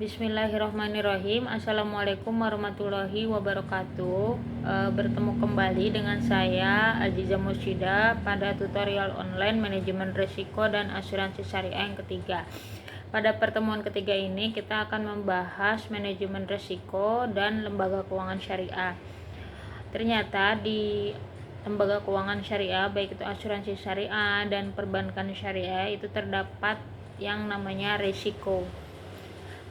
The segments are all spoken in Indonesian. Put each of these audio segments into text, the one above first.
Bismillahirrahmanirrahim. Assalamualaikum warahmatullahi wabarakatuh. Bertemu kembali dengan saya Aziza Musyida pada tutorial online manajemen risiko dan asuransi syariah yang ketiga. Pada pertemuan ketiga ini kita akan membahas manajemen risiko dan lembaga keuangan syariah. Ternyata di lembaga keuangan syariah, baik itu asuransi syariah dan perbankan syariah, itu terdapat yang namanya risiko.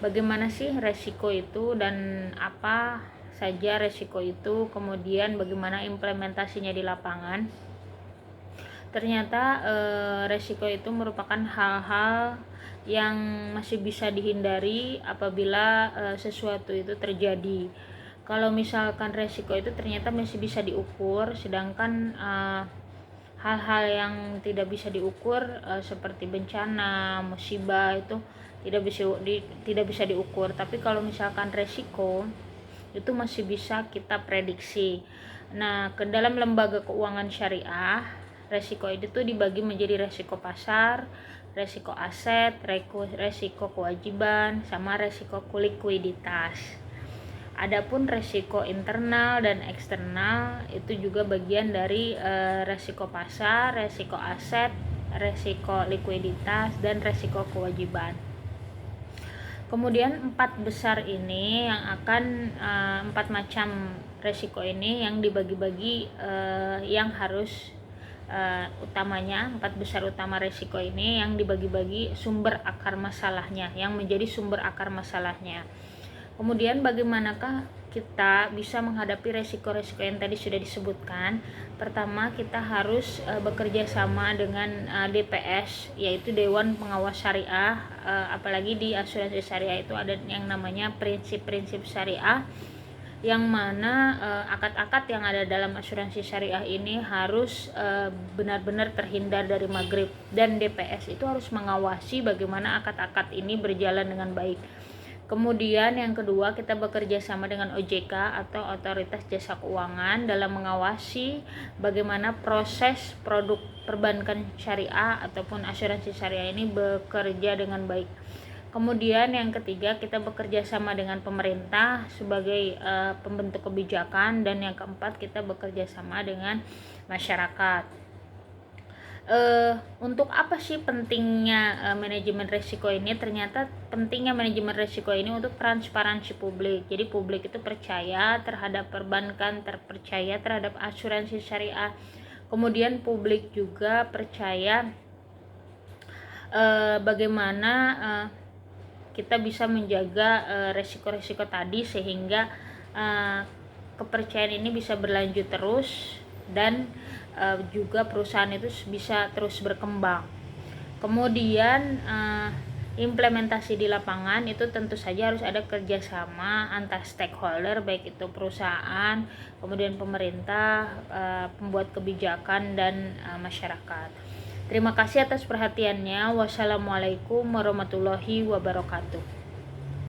Bagaimana sih resiko itu dan apa saja resiko itu, kemudian bagaimana implementasinya di lapangan. Ternyata resiko itu merupakan hal-hal yang masih bisa dihindari apabila sesuatu itu terjadi. Kalau misalkan resiko itu ternyata masih bisa diukur, sedangkan hal-hal yang tidak bisa diukur seperti bencana, musibah itu tidak bisa diukur. Tapi kalau misalkan resiko itu masih bisa kita prediksi. Nah, ke dalam lembaga keuangan syariah, resiko itu tuh dibagi menjadi resiko pasar, resiko aset, resiko kewajiban, sama resiko likuiditas. Adapun resiko internal dan eksternal itu juga bagian dari resiko pasar, resiko aset, resiko likuiditas, dan resiko kewajiban. Kemudian empat macam resiko ini yang dibagi-bagi, yang harus utamanya empat besar utama resiko ini yang dibagi-bagi sumber akar masalahnya, yang menjadi sumber akar masalahnya. Kemudian bagaimanakah kita bisa menghadapi resiko-resiko yang tadi sudah disebutkan? Pertama, kita harus bekerja sama dengan DPS, yaitu Dewan Pengawas Syariah. Apalagi di asuransi syariah itu ada yang namanya prinsip-prinsip syariah, yang mana akad-akad yang ada dalam asuransi syariah ini harus benar-benar terhindar dari maghrib, dan DPS itu harus mengawasi bagaimana akad-akad ini berjalan dengan baik. Kemudian yang kedua, kita bekerja sama dengan OJK atau Otoritas Jasa Keuangan dalam mengawasi bagaimana proses produk perbankan syariah ataupun asuransi syariah ini bekerja dengan baik. Kemudian yang ketiga, kita bekerja sama dengan pemerintah sebagai pembentuk kebijakan, dan yang keempat, kita bekerja sama dengan masyarakat. Untuk apa sih pentingnya manajemen risiko ini? Ternyata pentingnya manajemen risiko ini untuk transparansi publik. Jadi publik itu percaya terhadap perbankan, terpercaya terhadap asuransi syariah. Kemudian publik juga percaya bagaimana kita bisa menjaga resiko-resiko tadi, sehingga kepercayaan ini bisa berlanjut terus, dan juga perusahaan itu bisa terus berkembang. Kemudian implementasi di lapangan itu tentu saja harus ada kerjasama antar stakeholder, baik itu perusahaan, kemudian pemerintah, pembuat kebijakan, dan masyarakat. Terima kasih atas perhatiannya. Wassalamualaikum warahmatullahi wabarakatuh.